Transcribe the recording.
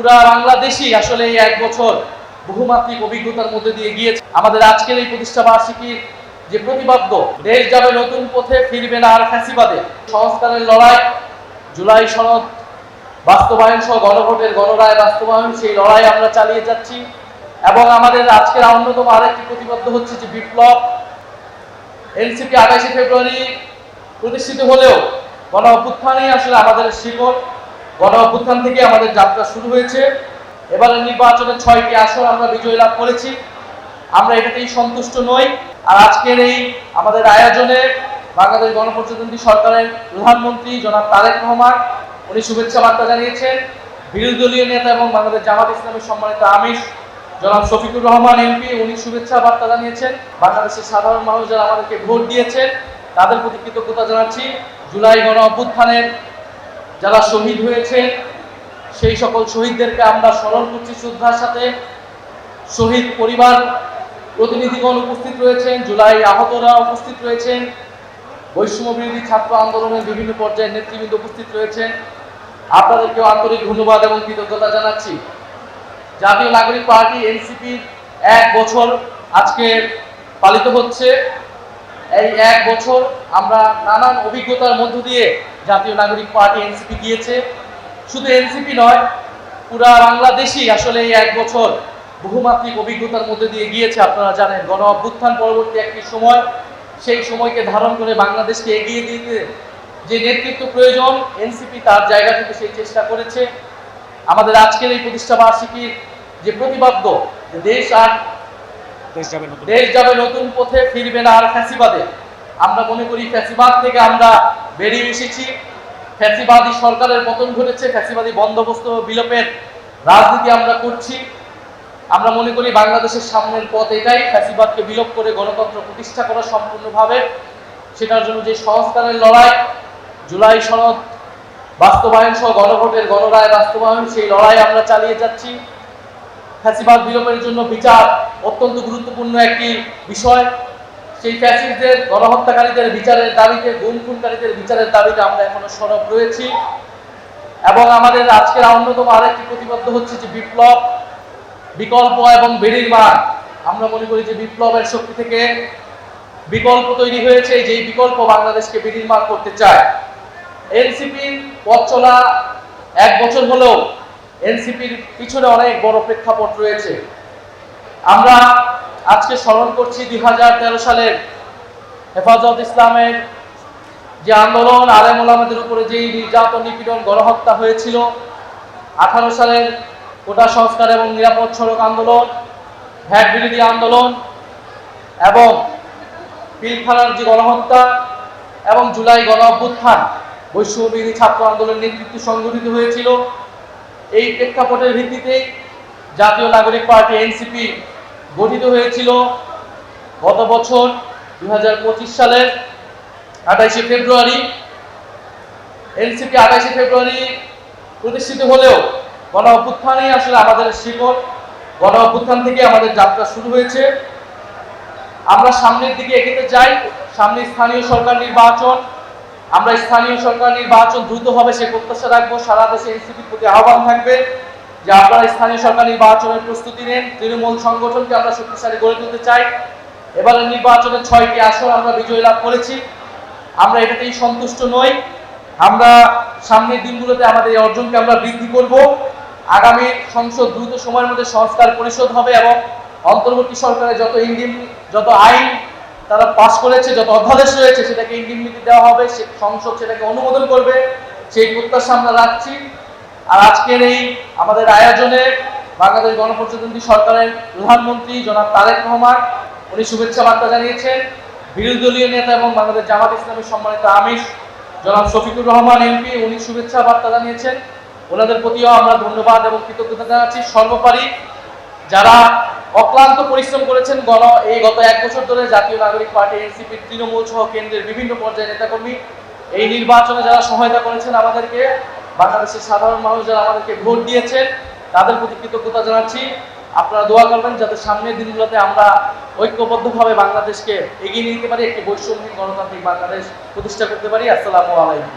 পুরা বাংলাদেশই আসলে এই এক বছর বহুমাত্রিক অভিজ্ঞতার মধ্যে দিয়ে গিয়েছে। আমাদের আজকের এই প্রতিষ্ঠা বার্ষিকীর যে প্রতিপাদ্য, দেশ যাবে নতুন পথে, ফিরবে না আর ফ্যাসিবাদে, সংস্কারের লড়াই, জুলাই সনদ বাস্তবায়ন সহ গণভোটের গণরায় বাস্তবায়ন, সেই লড়াই আমরা চালিয়ে যাচ্ছি। এবং আমাদের আজকের অন্যতম আরেকটি প্রতিপাদ্য হচ্ছে যে বিপ্লব। এনসিপি 28 ফেব্রুয়ারি প্রতিষ্ঠিত হলেও গণ অভ্যুত্থানই আসলে আমাদের শিকড়। গণ অভ্যুত্থান থেকে আমাদের যাত্রা শুরু হয়েছে। এবারে নির্বাচনে 6টি আসন আমরা বিজয় লাভ করেছি। আমরা এটাতেই সন্তুষ্ট নই। আর আজকের এই আমাদের আয়োজনে বাংলাদেশ গণপ্রজাতন্ত্রী সরকারের প্রধানমন্ত্রী জনাব তারেক রহমান উনি শুভেচ্ছা বার্তা জানিয়েছেন। বিরোধী দলীয় নেতা এবং বাংলাদেশ জামাত ইসলামের সম্মানিত আমির জনাব শফিকুর রহমান এমপি উনি শুভেচ্ছা বার্তা জানিয়েছেন। বাংলাদেশের সাধারণ মানুষ যারা আমাদেরকে ভোট দিয়েছেন তাদের প্রতি কৃতজ্ঞতা জানাচ্ছি। জুলাই গণ অভ্যুত্থানের যারা শহীদ হয়েছেন সেই সকল শহীদদেরকে আমরা স্মরণ করছি শ্রদ্ধার সাথে। শহীদ পরিবার প্রতিনিধিগণ উপস্থিত রয়েছেন, জুলাই আহতরা উপস্থিত রয়েছেন, বৈষম্য বিরোধী ছাত্র আন্দোলনের বিভিন্ন পর্যায়ের নেতৃবৃন্দ উপস্থিত রয়েছেন। আপনাদেরকেও আন্তরিক ধন্যবাদ এবং কৃতজ্ঞতা জানাচ্ছি। জাতীয় নাগরিক পার্টি এনসিপির 1 বছর আজকে পালিত হচ্ছে। এই 1 বছর আমরা নানান অভিজ্ঞতার মধ্য দিয়ে জাতীয় নাগরিক পার্টি এনসিপি গিয়েছে। শুধু এনসিপি নয়, পুরা বাংলাদেশই আসলে এই 1 বছর বহুমাত্রিক অভিজ্ঞতার মধ্যে দিয়ে গিয়েছে। আপনারা জানেন গণ অভ্যুত্থান পরবর্তী একটি সময়, সেই সময়কে ধারণ করে বাংলাদেশকে এগিয়ে দিতে যে নেতৃত্ব প্রয়োজন এনসিপি তার জায়গা থেকে সেই চেষ্টা করেছে। আমাদের আজকের এই প্রতিষ্ঠা বার্ষিকীর যে প্রতিপাদ্য, দেশ যাবে নতুন পথে, ফিরবে না আর ফ্যাসিবাদে, আমরা মনে করি ফ্যাসিবাদ থেকে আমরা বেরিয়ে এসেছি। ফ্যাসিবাদী সরকারের পতন ঘটেছে, ফ্যাসিবাদী বন্দোবস্ত বিলোপের রাজনীতি আমরা করছি। আমরা মনে করি বাংলাদেশের সামনের পথ এটাই, ফ্যাসিবাদকে বিলোপ করে গণতন্ত্র প্রতিষ্ঠা করা সম্পূর্ণভাবে। সেটার জন্য যে সংস্কারের লড়াই, জুলাই সনদ বাস্তবায়ন সহ গণভোটের গণরায় বাস্তবায়ন, সেই লড়াই আমরা চালিয়ে যাচ্ছি। ফ্যাসিবাদ বিলোপের জন্য বিচার অত্যন্ত গুরুত্বপূর্ণ একটি বিষয়। সেই ফ্যাসিস্টদের গণহত্যাকারীদের বিচারের দাবিতে, গুম খুনকারীদের বিচারের দাবিতে আমরা এখনো সরব রয়েছি। এবং আমাদের আজকের অন্যতম আরেকটি প্রতিপাদ্য হচ্ছে যে বিপ্লব, বিকল্প এবং বিনির্মাণ। আমরা মনে করি যে বিপ্লবের শক্তি থেকে বিকল্প তৈরি হয়েছে, যেই বিকল্প বাংলাদেশকে বিনির্মাণ করতে চায়। এনসিপির পথ চলা 1 বছর হলেও এনসিপির পিছনে অনেক বড় প্রেক্ষাপট রয়েছে। আমরা আজকে স্মরণ করছি 2013 সালের হেফাজত ইসলামের যে আন্দোলন, আলেম ওলামাদের উপরে যেই নির্যাতন নিপীড়ন গণহত্যা হয়েছিল, 18 সালের কোটা সংস্কার এবং নিরাপদ সড়ক আন্দোলন, ভ্যাট বিরোধী আন্দোলন এবং পিলখানার যে গণহত্যা এবং জুলাই গণ অভ্যুত্থান, বৈষম্য বিরোধী ছাত্র আন্দোলনের নেতৃত্বে সংগঠিত হয়েছিল। এই প্রেক্ষাপটের ভিত্তিতে জাতীয় নাগরিক পার্টি এনসিপি গঠিত হয়েছিল গত বছর 2025 সালের 28 ফেব্রুয়ারি। এনসিপি 28 ফেব্রুয়ারি প্রতিষ্ঠিত হলেও গণ অভ্যুত্থানই আসলে আমাদের শিকড়। গণ অভ্যুত্থান থেকে আমাদের যাত্রা শুরু হয়েছে। আমরা সামনের দিকে এগিয়ে যাই। সামনে স্থানীয় সরকার নির্বাচন, আমরা স্থানীয় সরকার নির্বাচন দ্রুত হবে সে প্রত্যাশা রাখবো। সারা দেশে এনসিপির প্রতি আহ্বান থাকবে যে আপনারা স্থানীয় সরকার নির্বাচনের প্রস্তুতি নেন। তৃণমূল সংগঠনকে আমরা শক্তিশালী গড়ে তুলতে চাই। এবারে নির্বাচনে 6টি আসন আমরা বিজয় লাভ করেছি। আমরা এটাতেই সন্তুষ্ট নই। আমরা সামনের দিনগুলোতে আমাদের এই অর্জনকে আমরা বৃদ্ধি করব। আগামী সংসদ দ্রুত সময়ের মধ্যে সংস্কার পরিষদ হবে এবং অন্তর্বর্তী সরকারের যত আইন তারা পাশ করেছে, যত অধ্যাদেশ রয়েছে সেটাকে ইন্ডিমনিটি দেওয়া হবে, সে সংসদ সেটাকে অনুমোদন করবে, সেই প্রত্যাশা আমরা রাখছি। আর আজকের এই আমাদের আয়োজনে বাংলাদেশ গণপ্রজাতন্ত্রী সরকারের প্রধানমন্ত্রী জনাব তারেক রহমান উনি শুভেচ্ছা বার্তা জানিয়েছেন। বিরোধী দলীয় নেতা এবং বাংলাদেশ জামাত ইসলামের সম্মানিত আমির জনাব শফিকুর রহমান এমপি উনি শুভেচ্ছা বার্তা জানিয়েছেন। ওনাদের প্রতিও আমরা ধন্যবাদ এবং কৃতজ্ঞতা জানাচ্ছি। সর্বোপরি যারা অক্লান্ত পরিশ্রম করেছেন গত 1 বছর ধরে জাতীয় নাগরিক পার্টি এনসিপির তৃণমূল সহ কেন্দ্রের বিভিন্ন পর্যায়ের নেতাকর্মী এই নির্বাচনে যারা সহায়তা করেছেন আমাদেরকে, বাংলাদেশের সাধারণ মানুষ যারা আমাদেরকে ভোট দিয়েছেন তাদের প্রতি কৃতজ্ঞতা জানাচ্ছি। আপনারা দোয়া করবেন যাতে সামনের দিনগুলোতে আমরা ঐক্যবদ্ধভাবে বাংলাদেশকে এগিয়ে নিতে পারি, একটি বৈষম্যহীন গণতান্ত্রিক বাংলাদেশ প্রতিষ্ঠা করতে পারি। আসসালামু আলাইকুম।